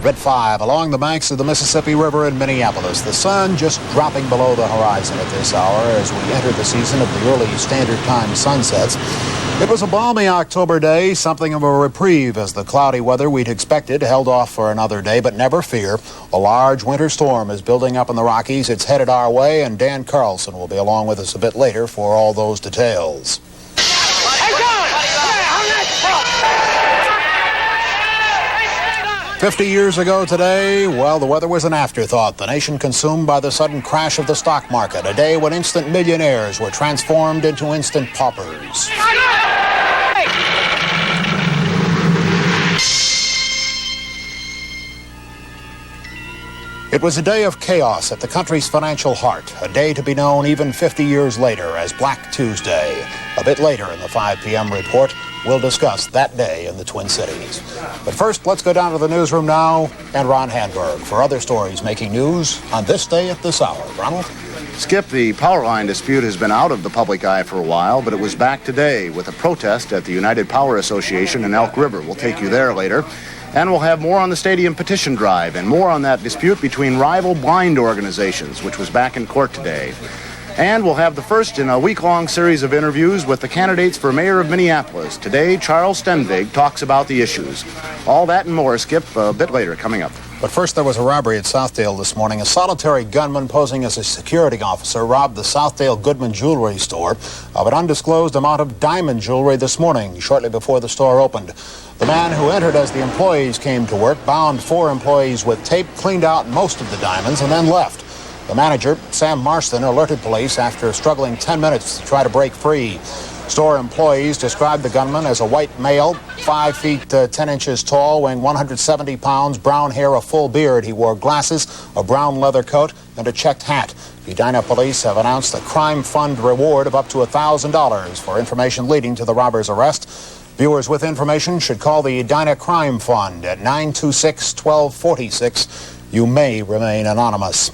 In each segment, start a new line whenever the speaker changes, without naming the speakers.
at 5 along the banks of the Mississippi River in Minneapolis. The sun just dropping below the horizon at this hour as we enter the season of the early standard time sunsets. It was a balmy October day, something of a reprieve as the cloudy weather we'd expected held off for another day, but never fear. A large winter storm is building up in the Rockies. It's headed our way, and Dan Carlson will be along with us a bit later for all those details. 50 years ago today, well, the weather was an afterthought. The nation consumed by the sudden crash of the stock market, a day when instant millionaires were transformed into instant paupers. It was a day of chaos at the country's financial heart, a day to be known even 50 years later as Black Tuesday. A bit later in the 5 p.m. report, we'll discuss that day in the Twin Cities. But first, let's go down to the newsroom now and Ron Handberg for other stories making news on this day at this hour. Ronald?
Skip, the power line dispute has been out of the public eye for a while, but it was back today with a protest at the United Power Association in Elk River. We'll take you there later. And we'll have more on the stadium petition drive and more on that dispute between rival blind organizations, which was back in court today. And we'll have the first in a week-long series of interviews with the candidates for mayor of Minneapolis. Today, Charles Stenvig talks about the issues. All that and more, Skip, a bit later coming up.
But first, there was a robbery at Southdale this morning. A solitary gunman posing as a security officer robbed the Southdale Goodman Jewelry store of an undisclosed amount of diamond jewelry this morning, shortly before the store opened. The man who entered as the employees came to work bound 4 employees with tape, cleaned out most of the diamonds, and then left. The manager, Sam Marston, alerted police after struggling 10 minutes to try to break free. Store employees described the gunman as a white male, 5 feet 10 inches tall, weighing 170 pounds, brown hair, a full beard. He wore glasses, a brown leather coat, and a checked hat. Edina police have announced a crime fund reward of up to $1,000 for information leading to the robber's arrest. Viewers with information should call the Edina Crime Fund at 926-1246. You may remain anonymous.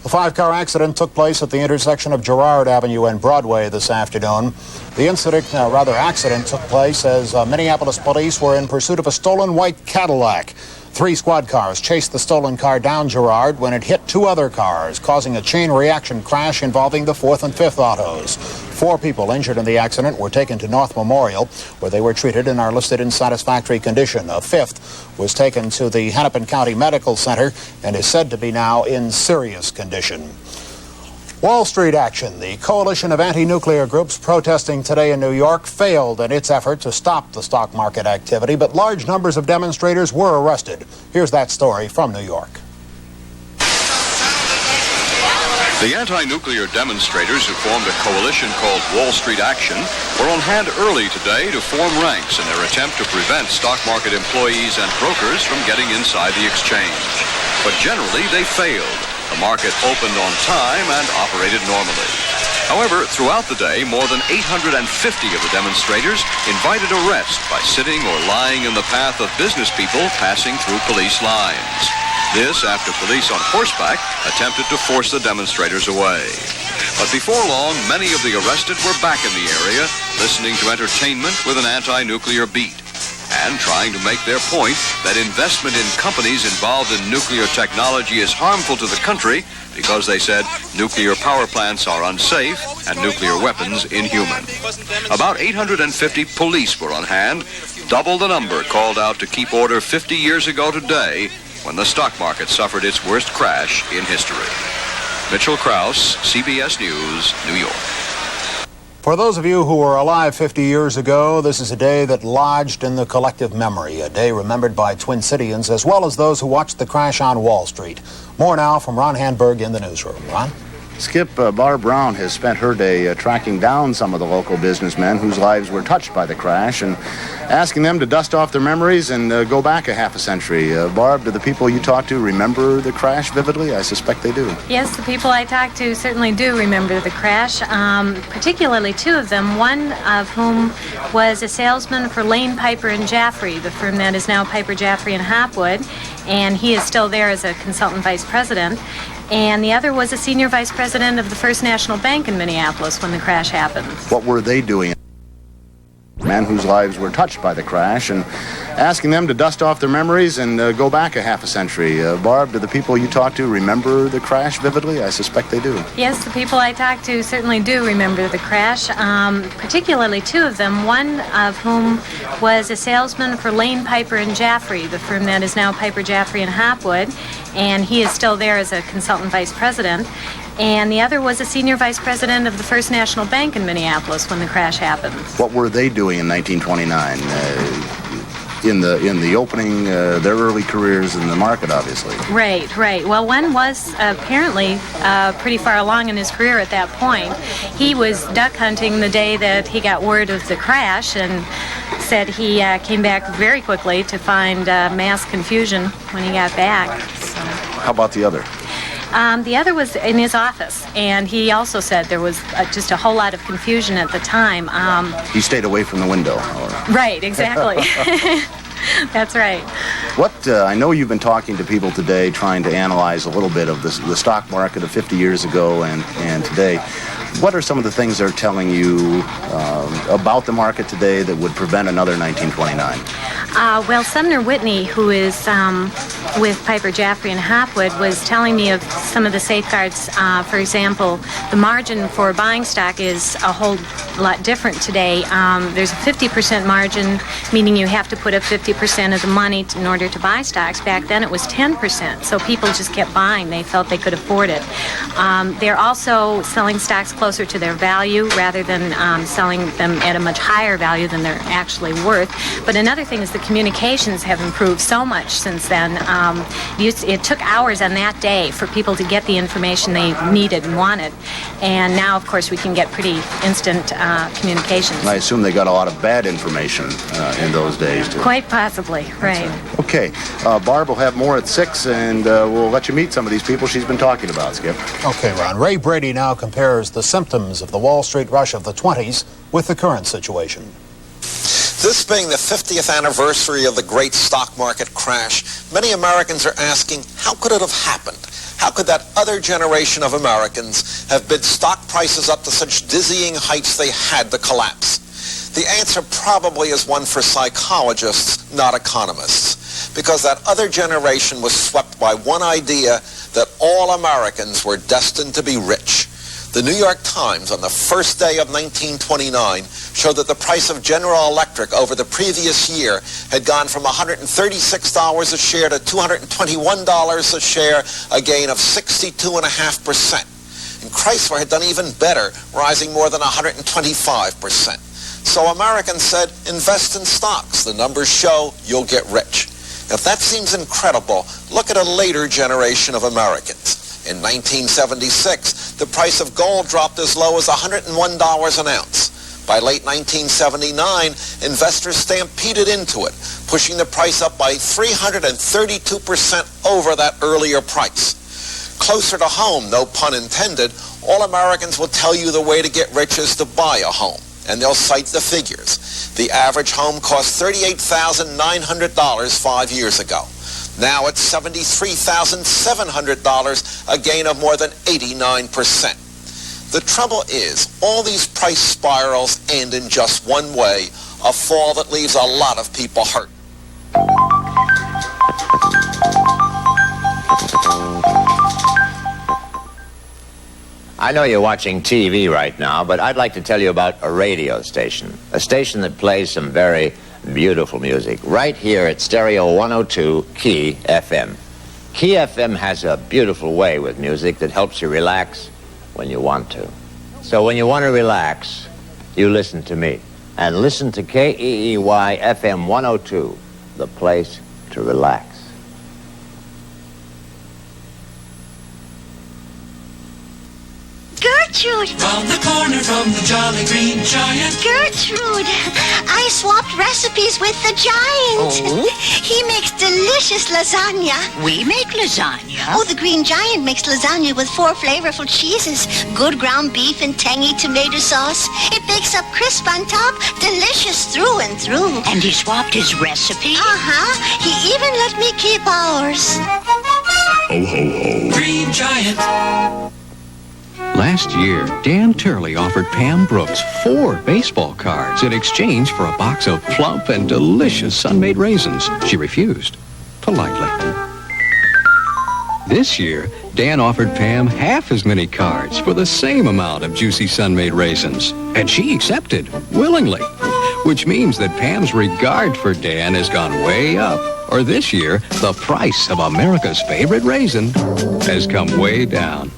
A 5-car accident took place at the intersection of Girard Avenue and Broadway this afternoon. The accident took place as Minneapolis police were in pursuit of a stolen white Cadillac. 3 squad cars chased the stolen car down Girard when it hit 2 other cars, causing a chain reaction crash involving the 4th and 5th autos. 4 people injured in the accident were taken to North Memorial, where they were treated and are listed in satisfactory condition. A 5th was taken to the Hennepin County Medical Center and is said to be now in serious condition. Wall Street action. The coalition of anti-nuclear groups protesting today in New York failed in its effort to stop the stock market activity, but large numbers of demonstrators were arrested. Here's that story from New York.
The anti-nuclear demonstrators who formed a coalition called Wall Street Action were on hand early today to form ranks in their attempt to prevent stock market employees and brokers from getting inside the exchange. But generally, they failed. The market opened on time and operated normally. However, throughout the day, more than 850 of the demonstrators invited arrest by sitting or lying in the path of business people passing through police lines. This after police on horseback attempted to force the demonstrators away. But before long, many of the arrested were back in the area, listening to entertainment with an anti-nuclear beat, and trying to make their point that investment in companies involved in nuclear technology is harmful to the country because they said nuclear power plants are unsafe and nuclear weapons inhuman. About 850 police were on hand, double the number called out to keep order 50 years ago today when the stock market suffered its worst crash in history. Mitchell Krause, CBS News, New York.
For those of you who were alive 50 years ago, this is a day that lodged in the collective memory, a day remembered by Twin Cityans as well as those who watched the crash on Wall Street. More now from Ron Handberg in the newsroom. Ron?
Skip, Barb Brown has spent her day tracking down some of the local businessmen whose lives were touched by the crash and asking them to dust off their memories and go back a half a century. Barb, do the people you talk to remember the crash vividly? I suspect they do.
Yes, the people I talk to certainly do remember the crash, particularly 2 of them, one of whom was a salesman for Lane, Piper & Jaffrey, the firm that is now Piper, Jaffrey & Hopwood, and he is still there as a consultant vice president. And the other was a senior vice president of the First National Bank in Minneapolis when the crash happened.
What were they doing? men whose lives were touched by the crash, and asking them to dust off their memories and go back a half a century. Barb, do the people you talk to remember the crash vividly? I suspect they do.
Yes, the people I talk to certainly do remember the crash, particularly two of them, one of whom was a salesman for Lane, Piper & Jaffrey, the firm that is now Piper, Jaffrey & Hopwood, and he is still there as a consultant vice president. And the other was a senior vice president of the First National Bank in Minneapolis when the crash happened.
What were they doing in 1929? In the opening, their early careers in the market, obviously.
Right. Well, one was apparently pretty far along in his career at that point. He was duck hunting the day that he got word of the crash and said he came back very quickly to find mass confusion when he got back. So.
How about the other?
The other was in his office, and he also said there was just a whole lot of confusion at the time.
He stayed away from the window.
Right, exactly. That's right.
I know you've been talking to people today trying to analyze a little bit of the stock market of 50 years ago and today. What are some of the things they're telling you about the market today that would prevent another 1929?
Well, Sumner Whitney, who is with Piper, Jaffrey & Hopwood, was telling me of some of the safeguards. For example, the margin for buying stock is a whole lot different today. There's a 50% margin, meaning you have to put up 50% of the money in order to buy stocks. Back then it was 10%, so people just kept buying. They felt they could afford it. They're also selling stocks closer to their value rather than selling them at a much higher value than they're actually worth. But another thing is the communications have improved so much since then. It took hours on that day for people to get the information they needed and wanted. And now, of course, we can get pretty instant communications.
I assume they got a lot of bad information in those days, too.
Quite possibly, right.
Okay. Barb will have more at 6, and we'll let you meet some of these people she's been talking about, Skip.
Okay, Ron. Ray Brady now compares the symptoms of the Wall Street rush of the 20s with the current situation.
This being the 50th anniversary of the great stock market crash, many Americans are asking, how could it have happened? How could that other generation of Americans have bid stock prices up to such dizzying heights they had to collapse? The answer probably is one for psychologists, not economists, because that other generation was swept by one idea that all Americans were destined to be rich. The New York Times on the first day of 1929 showed that the price of General Electric over the previous year had gone from $136 a share to $221 a share, a gain of 62.5%. And Chrysler had done even better, rising more than 125%. So Americans said, invest in stocks. The numbers show you'll get rich. If that seems incredible, look at a later generation of Americans. In 1976, the price of gold dropped as low as $101 an ounce. By late 1979, investors stampeded into it, pushing the price up by 332% over that earlier price. Closer to home, no pun intended, all Americans will tell you the way to get rich is to buy a home, and they'll cite the figures. The average home cost $38,900 5 years ago. Now it's $73,700, a gain of more than 89%. The trouble is, all these price spirals end in just one way, a fall that leaves a lot of people hurt.
I know you're watching TV right now, but I'd like to tell you about a radio station. A station that plays some very beautiful music. Right here at Stereo 102 Key FM. Key FM has a beautiful way with music that helps you relax when you want to. So when you want to relax, you listen to me. And listen to KEEY FM 102, the place to relax.
Gertrude!
Round the corner from the Jolly Green Giant.
Gertrude! I swapped recipes with the giant.
Oh?
He makes delicious lasagna.
We make lasagna.
Oh, the Green Giant makes lasagna with 4 flavorful cheeses. Good ground beef and tangy tomato sauce. It bakes up crisp on top, delicious through and through.
And he swapped his recipe?
Uh-huh. He even let me keep ours.
Ho, ho, ho. Green Giant.
Last year, Dan Turley offered Pam Brooks 4 baseball cards in exchange for a box of plump and delicious Sun-Made raisins. She refused, politely. This year, Dan offered Pam half as many cards for the same amount of juicy Sun-Made raisins, and she accepted, willingly, which means that Pam's regard for Dan has gone way up. Or this year, the price of America's favorite raisin has come way down.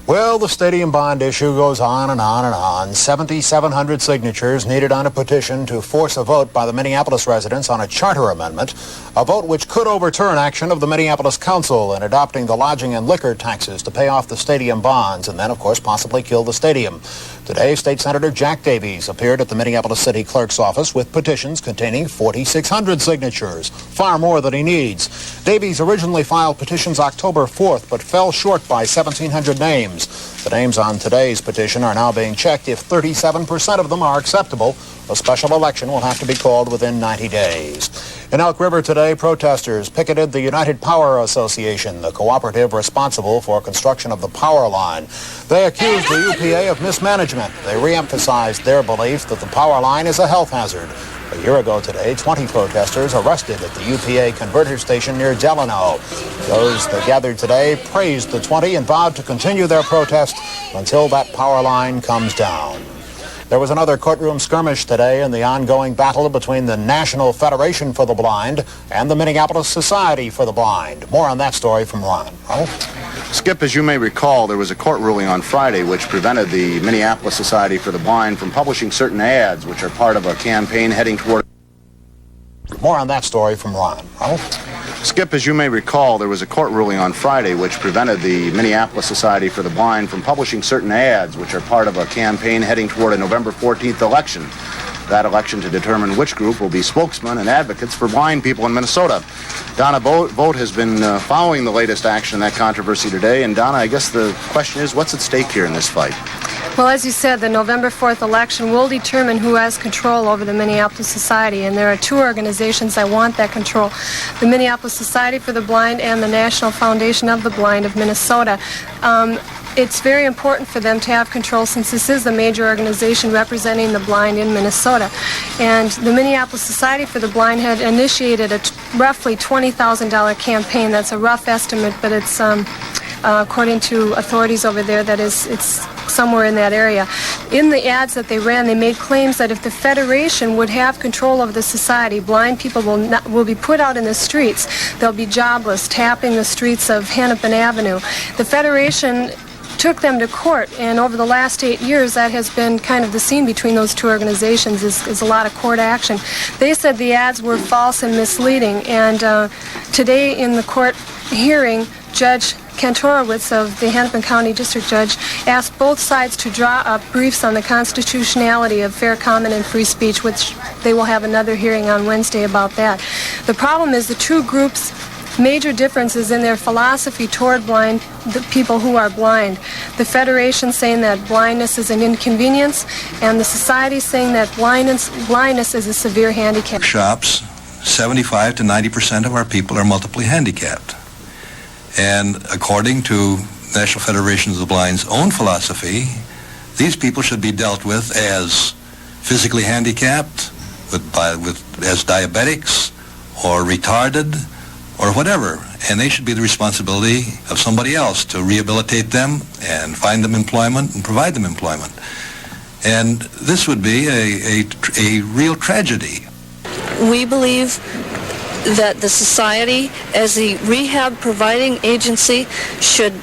Well, the stadium bond issue goes on and on and on. 7,700 signatures needed on a petition to force a vote by the Minneapolis residents on a charter amendment, a vote which could overturn action of the Minneapolis Council in adopting the lodging and liquor taxes to pay off the stadium bonds and then, of course, possibly kill the stadium. Today, State Senator Jack Davies appeared at the Minneapolis City Clerk's office with petitions containing 4,600 signatures, far more than he needs. Davies originally filed petitions October 4th, but fell short by 1,700 names. The names on today's petition are now being checked. If 37% of them are acceptable, a special election will have to be called within 90 days. In Elk River today, protesters picketed the United Power Association, the cooperative responsible for construction of the power line. They accused the UPA of mismanagement. They re-emphasized their belief that the power line is a health hazard. A year ago today, 20 protesters arrested at the UPA converter station near Delano. Those that gathered today praised the 20 and vowed to continue their protest until that power line comes down. There was another courtroom skirmish today in the ongoing battle between the National Federation for the Blind and the Minneapolis Society for the Blind. More on that story from Ron.
Skip, as you may recall, there was a court ruling on Friday which prevented the Minneapolis Society for the Blind from publishing certain ads which are part of a campaign heading toward...
More on that story from Ron.
Skip, as you may recall, there was a court ruling on Friday which prevented the Minneapolis Society for the Blind from publishing certain ads which are part of a campaign heading toward a November 14th election. That election to determine which group will be spokesmen and advocates for blind people in Minnesota. Donna Vogt has been following the latest action in that controversy today. And Donna, I guess the question is, what's at stake here in this fight?
Well, as you said, the November 4th election will determine who has control over the Minneapolis Society, and there are 2 organizations that want that control, the Minneapolis Society for the Blind and the National Foundation of the Blind of Minnesota. It's very important for them to have control since this is the major organization representing the blind in Minnesota. And the Minneapolis Society for the Blind had initiated a roughly $20,000 campaign. That's a rough estimate, but it's according to authorities over there, it's somewhere in that area. In the ads that they ran, they made claims that if the Federation would have control of the society, blind people will be put out in the streets. They'll be jobless, tapping the streets of Hennepin Avenue. The Federation took them to court, and over the last 8 years, that has been kind of the scene between those 2 organizations is a lot of court action. They said the ads were false and misleading, and today in the court hearing, Judge Kantorowicz of the Hennepin County District Judge asked both sides to draw up briefs on the constitutionality of fair comment and free speech, which they will have another hearing on Wednesday about that. The problem is the 2 groups' major differences in their philosophy toward the people who are blind. The Federation saying that blindness is an inconvenience, and the society saying that blindness is a severe handicap.
Shops, 75 to 90% of our people are multiply handicapped. And according to National Federation of the Blind's own philosophy, these people should be dealt with as physically handicapped, as diabetics, or retarded, or whatever, and they should be the responsibility of somebody else to rehabilitate them and find them employment and provide them employment. And this would be a real tragedy.
We believe that the society, as the rehab providing agency, should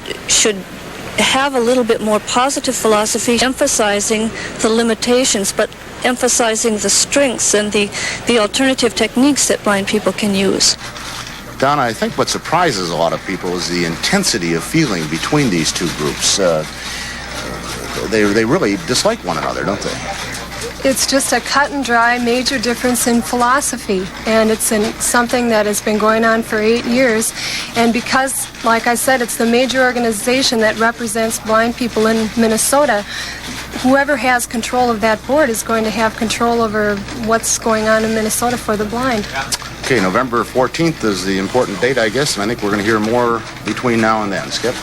have a little bit more positive philosophy, emphasizing the limitations, but emphasizing the strengths and the alternative techniques that blind people can use.
Donna, I think what surprises a lot of people is the intensity of feeling between these 2 groups. They really dislike one another, don't they?
It's just a cut and dry major difference in philosophy, and it's something that has been going on for 8 years. And because, like I said, it's the major organization that represents blind people in Minnesota, whoever has control of that board is going to have control over what's going on in Minnesota for the blind.
Okay, November 14th is the important date, I guess, and I think we're going to hear more between now and then. Skip?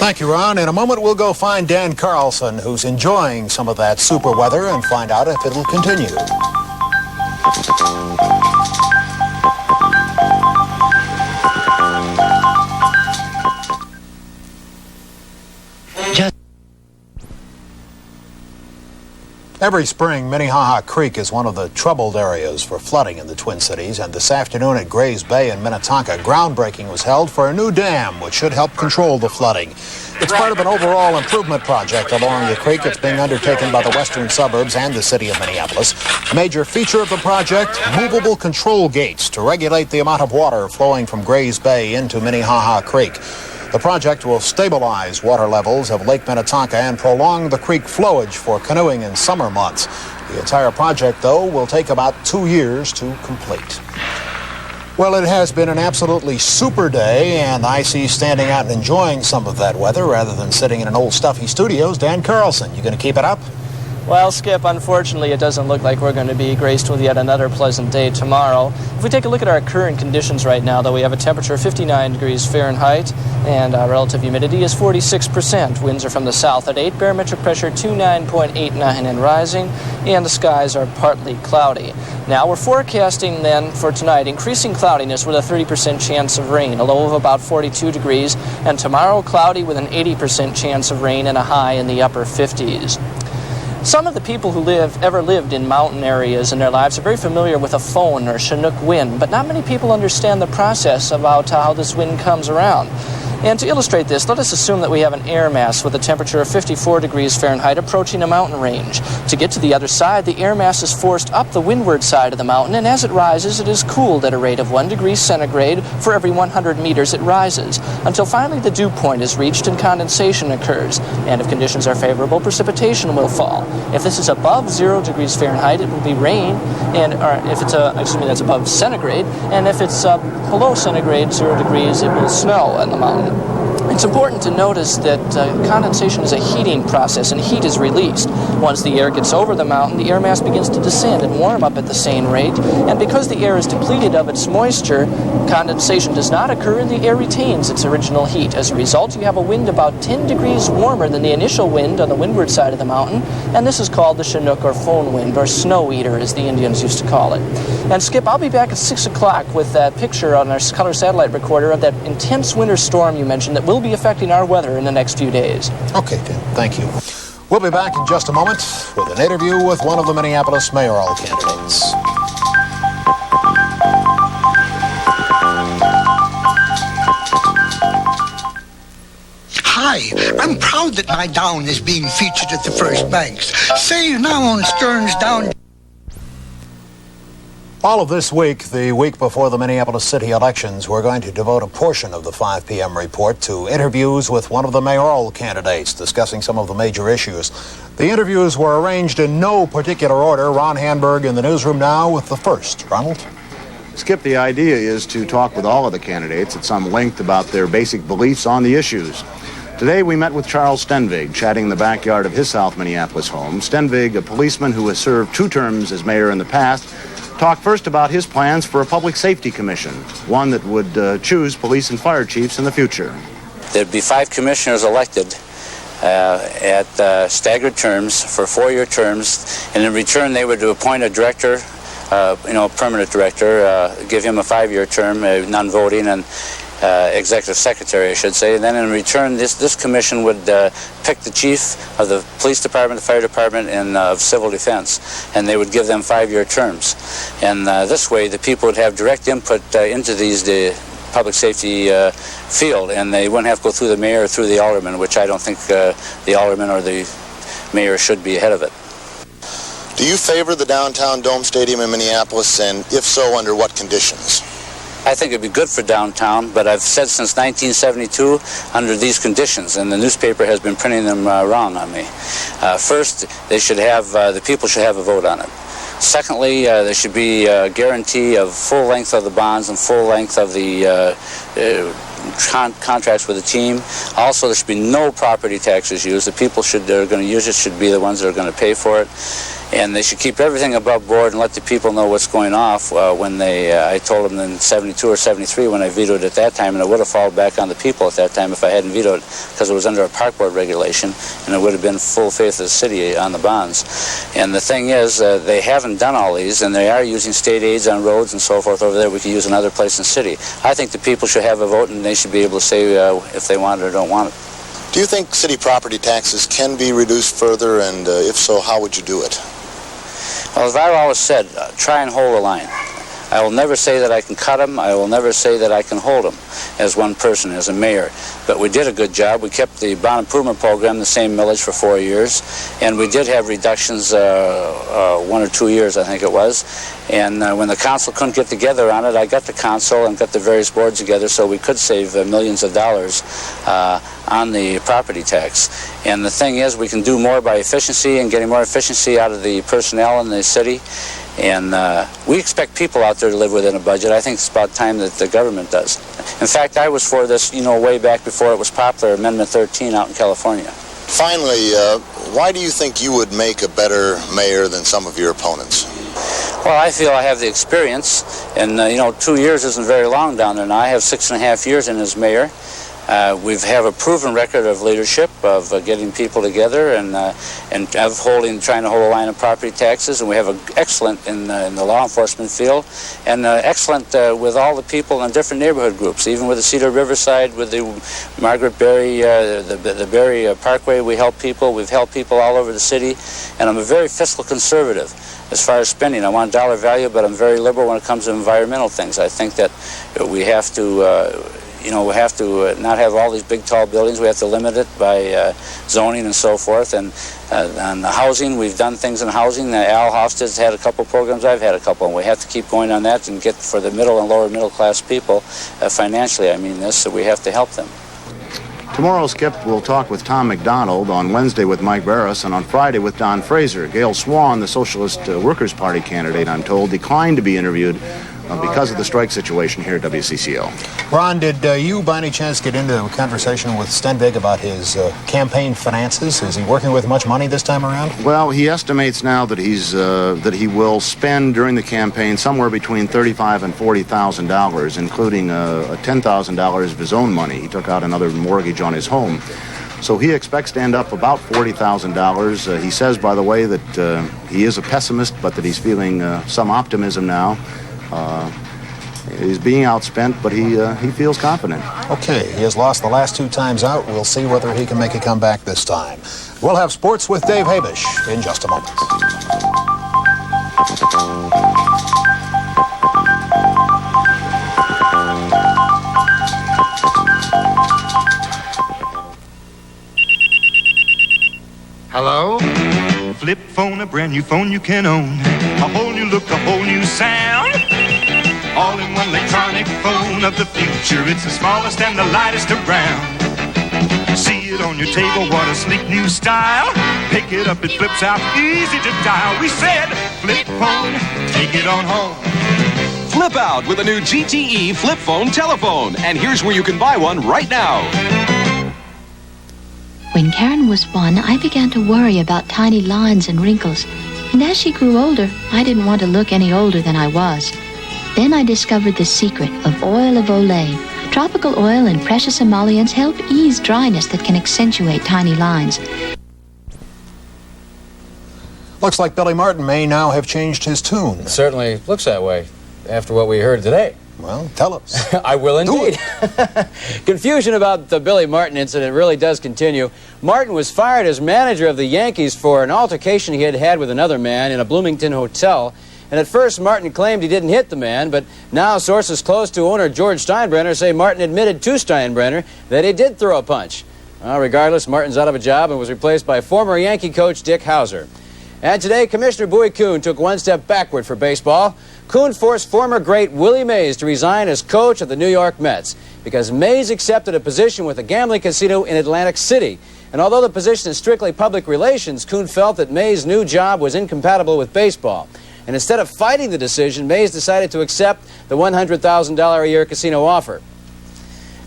Thank you, Ron. In a moment, we'll go find Dan Carlson, who's enjoying some of that super weather, and find out if it'll continue. Every spring, Minnehaha Creek is one of the troubled areas for flooding in the Twin Cities, and this afternoon at Grays Bay in Minnetonka, groundbreaking was held for a new dam which should help control the flooding. It's part of an overall improvement project along the creek. It's being undertaken by the western suburbs and the city of Minneapolis. A major feature of the project, movable control gates to regulate the amount of water flowing from Grays Bay into Minnehaha Creek. The project will stabilize water levels of Lake Minnetonka and prolong the creek flowage for canoeing in summer months. The entire project, though, will take about 2 years to complete. Well, it has been an absolutely super day, and I see standing out and enjoying some of that weather rather than sitting in an old stuffy studio's Dan Carlson. You going to keep it up?
Well, Skip, unfortunately, it doesn't look like we're going to be graced with yet another pleasant day tomorrow. If we take a look at our current conditions right now, though, we have a temperature of 59 degrees Fahrenheit, and relative humidity is 46%. Winds are from the south at 8, barometric pressure 29.89 and rising, and the skies are partly cloudy. Now, we're forecasting then for tonight increasing cloudiness with a 30% chance of rain, a low of about 42 degrees, and tomorrow cloudy with an 80% chance of rain and a high in the upper 50s. Some of the people who ever lived in mountain areas in their lives are very familiar with a foehn or Chinook wind, but not many people understand the process about how this wind comes around. And to illustrate this, let us assume that we have an air mass with a temperature of 54 degrees Fahrenheit approaching a mountain range. To get to the other side, the air mass is forced up the windward side of the mountain, and as it rises, it is cooled at a rate of 1 degree centigrade for every 100 meters it rises, until finally the dew point is reached and condensation occurs. And if conditions are favorable, precipitation will fall. If this is above 0 degrees Fahrenheit, it will be rain, or if it's that's above centigrade, and if it's below centigrade, 0 degrees, it will snow on the mountain. It's important to notice that condensation is a heating process, and heat is released. Once the air gets over the mountain, the air mass begins to descend and warm up at the same rate, and because the air is depleted of its moisture, condensation does not occur and the air retains its original heat. As a result, you have a wind about 10 degrees warmer than the initial wind on the windward side of the mountain, and this is called the Chinook or foehn wind, or snow eater as the Indians used to call it. And Skip, I'll be back at 6 o'clock with that picture on our color satellite recorder of that intense winter storm you mentioned that will be affecting our weather in the next few days.
Okay, Tim. Thank you. We'll be back in just a moment with an interview with one of the Minneapolis mayoral candidates.
Hi, I'm proud that my down is being featured at the First Banks. Save now on Stearns Down.
All of this week, the week before the Minneapolis city elections, we're going to devote a portion of the 5 p.m. report to interviews with one of the mayoral candidates discussing some of the major issues. The interviews were arranged in no particular order. Ron Handberg in the newsroom now with the first. Ronald?
Skip, the idea is to talk with all of the candidates at some length about their basic beliefs on the issues. Today we met with Charles Stenvig, chatting in the backyard of his South Minneapolis home. Stenvig, a policeman who has served 2 terms as mayor in the past, talked first about his plans for a public safety commission, one that would choose police and fire chiefs in the future.
There'd be 5 commissioners elected at staggered terms for 4-year terms, and in return they would appoint a director, a permanent director, give him a 5-year term, non-voting, and executive secretary, I should say. And then in return, this commission would pick the chief of the police department, the fire department, and of civil defense, and they would give them 5-year terms. And this way, the people would have direct input into the public safety field, and they wouldn't have to go through the mayor or through the alderman, which I don't think the alderman or the mayor should be ahead of it.
Do you favor the downtown Dome Stadium in Minneapolis, and if so, under what conditions?
I think it'd be good for downtown, but I've said since 1972 under these conditions, and the newspaper has been printing them wrong on me. First, they should have the people should have a vote on it. Secondly, there should be a guarantee of full length of the bonds and full length of the contracts with the team. Also, there should be no property taxes used. The people that are going to use it should be the ones that are going to pay for it. And they should keep everything above board and let the people know what's going off. When I told them in 72 or 73 when I vetoed at that time, and it would have fallen back on the people at that time if I hadn't vetoed it, because it was under a park board regulation, and it would have been full faith of the city on the bonds. And the thing is, they haven't done all these, and they are using state aids on roads and so forth over there. We could use another place in the city. I think the people should have a vote, and they should be able to say if they want it or don't want it.
Do you think city property taxes can be reduced further, and if so, how would you do it?
Well, as I've always said, try and hold a line. I will never say that I can cut them. I will never say that I can hold them as one person, as a mayor. But we did a good job. We kept the bond improvement program the same millage for 4 years, and we did have reductions 1 or 2 years, I think it was. And when the council couldn't get together on it, I got the council and got the various boards together so we could save millions of dollars on the property tax. And the thing is, we can do more by efficiency and getting more efficiency out of the personnel in the city. And we expect people out there to live within a budget. I think it's about time that the government does. In fact, I was for this, way back before it was popular, Amendment 13 out in California.
Finally, why do you think you would make a better mayor than some of your opponents?
Well, I feel I have the experience, and 2 years isn't very long down there now. I have 6.5 years in as mayor. We have a proven record of leadership, of getting people together, and of trying to hold a line of property taxes. And we have an excellent in the law enforcement field, and excellent with all the people in different neighborhood groups. Even with the Cedar Riverside, with the Margaret Berry, the Berry Parkway, we help people. We've helped people all over the city, and I'm a very fiscal conservative as far as spending. I want dollar value, but I'm very liberal when it comes to environmental things. I think that we have to. We have to not have all these big, tall buildings. We have to limit it by zoning and so forth. And on the housing, we've done things in housing. Al Hofstad's had a couple programs. I've had a couple. And we have to keep going on that and get for the middle and lower middle class people financially. I mean this, so we have to help them.
Tomorrow, Skip will talk with Tom McDonald, on Wednesday with Mike Barris, and on Friday with Don Fraser. Gail Swan, the Socialist Workers' Party candidate, I'm told, declined to be interviewed because of the strike situation here at WCCO.
Ron, did you by any chance get into a conversation with Stenvig about his campaign finances? Is he working with much money this time around?
Well, he estimates now that he will spend during the campaign somewhere between $35,000 and $40,000, including $10,000 of his own money. He took out another mortgage on his home. So he expects to end up about $40,000. He says, by the way, that he is a pessimist, but that he's feeling some optimism now. He's being outspent, but he feels confident.
Okay, he has lost the last 2 times out. We'll see whether he can make a comeback this time. We'll have sports with Dave Habish in just a moment.
Hello? Flip phone, a brand new phone you can own. A whole new look, a whole new sound. All in one electronic phone of the future. It's the smallest and the lightest around. See it on your table, what a sleek new style. Pick it up, it flips out, easy to dial. We said, flip phone, take it on home.
Flip out with a new GTE flip phone telephone. And here's where you can buy one right now.
When Karen was 1, I began to worry about tiny lines and wrinkles. And as she grew older, I didn't want to look any older than I was. Then I discovered the secret of Oil of Olay. Tropical oil and precious emollients help ease dryness that can accentuate tiny lines.
Looks like Billy Martin may now have changed his tune.
It certainly looks that way after what we heard today.
Well, tell us.
I will indeed. Confusion about the Billy Martin incident really does continue. Martin was fired as manager of the Yankees for an altercation he had had with another man in a Bloomington hotel. And at first, Martin claimed he didn't hit the man, but now sources close to owner George Steinbrenner say Martin admitted to Steinbrenner that he did throw a punch. Well, regardless, Martin's out of a job and was replaced by former Yankee coach Dick Hauser. And today, Commissioner Bowie Kuhn took one step backward for baseball. Kuhn forced former great Willie Mays to resign as coach of the New York Mets because Mays accepted a position with a gambling casino in Atlantic City. And although the position is strictly public relations, Kuhn felt that Mays' new job was incompatible with baseball. And instead of fighting the decision, Mays decided to accept the $100,000 a year casino offer.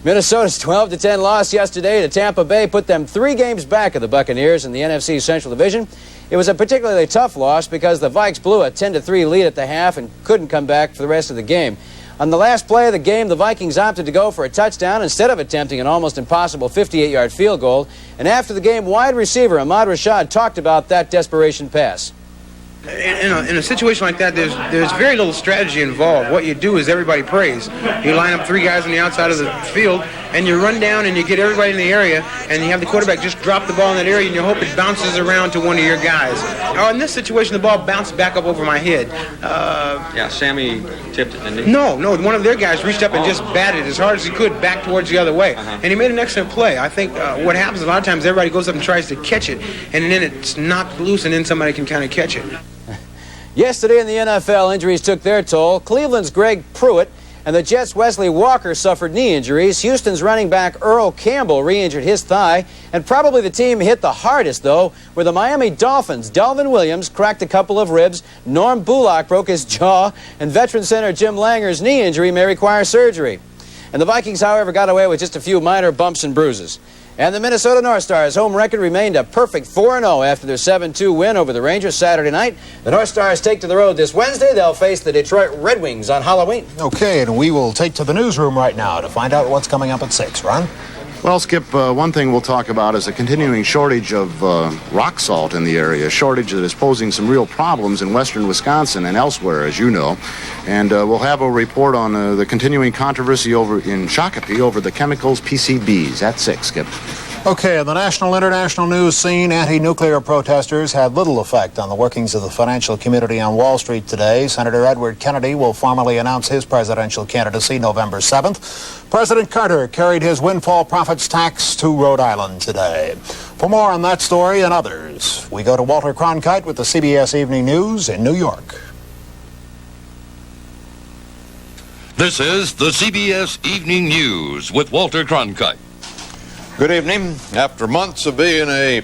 Minnesota's 12-10 loss yesterday to Tampa Bay put them 3 games back of the Buccaneers in the NFC Central Division. It was a particularly tough loss because the Vikes blew a 10-3 lead at the half and couldn't come back for the rest of the game. On the last play of the game, the Vikings opted to go for a touchdown instead of attempting an almost impossible 58-yard field goal. And after the game, wide receiver Ahmad Rashad talked about that desperation pass.
In a situation like that, there's very little strategy involved. What you do is everybody prays. You line up 3 guys on the outside of the field, and you run down and you get everybody in the area, and you have the quarterback just drop the ball in that area, and you hope it bounces around to one of your guys. In this situation, the ball bounced back up over my head.
Yeah, Sammy tipped it, didn't he?
No, one of their guys reached up and just batted as hard as he could back towards the other way. And he made an excellent play. I think what happens a lot of times, everybody goes up and tries to catch it, and then it's knocked loose, and then somebody can kind of catch it.
Yesterday in the NFL, injuries took their toll. Cleveland's Greg Pruitt and the Jets' Wesley Walker suffered knee injuries. Houston's running back Earl Campbell re-injured his thigh. And probably the team hit the hardest, though, were the Miami Dolphins. Delvin Williams cracked a couple of ribs. Norm Bullock broke his jaw. And veteran center Jim Langer's knee injury may require surgery. And the Vikings, however, got away with just a few minor bumps and bruises. And the Minnesota North Stars' home record remained a perfect 4-0 after their 7-2 win over the Rangers Saturday night. The North Stars take to the road this Wednesday. They'll face the Detroit Red Wings on Halloween.
Okay, and we will take to the newsroom right now to find out what's coming up at 6. Ron?
Well, Skip, one thing we'll talk about is a continuing shortage of rock salt in the area, a shortage that is posing some real problems in western Wisconsin and elsewhere, as you know. And we'll have a report on the continuing controversy over in Shakopee over the chemicals PCBs at 6, Skip.
Okay, in the national international news scene, anti-nuclear protesters had little effect on the workings of the financial community on Wall Street today. Senator Edward Kennedy will formally announce his presidential candidacy November 7th. President Carter carried his windfall profits tax to Rhode Island today. For more on that story and others, we go to Walter Cronkite with the CBS Evening News in New York.
This is the CBS Evening News with Walter Cronkite.
Good evening. After months of being a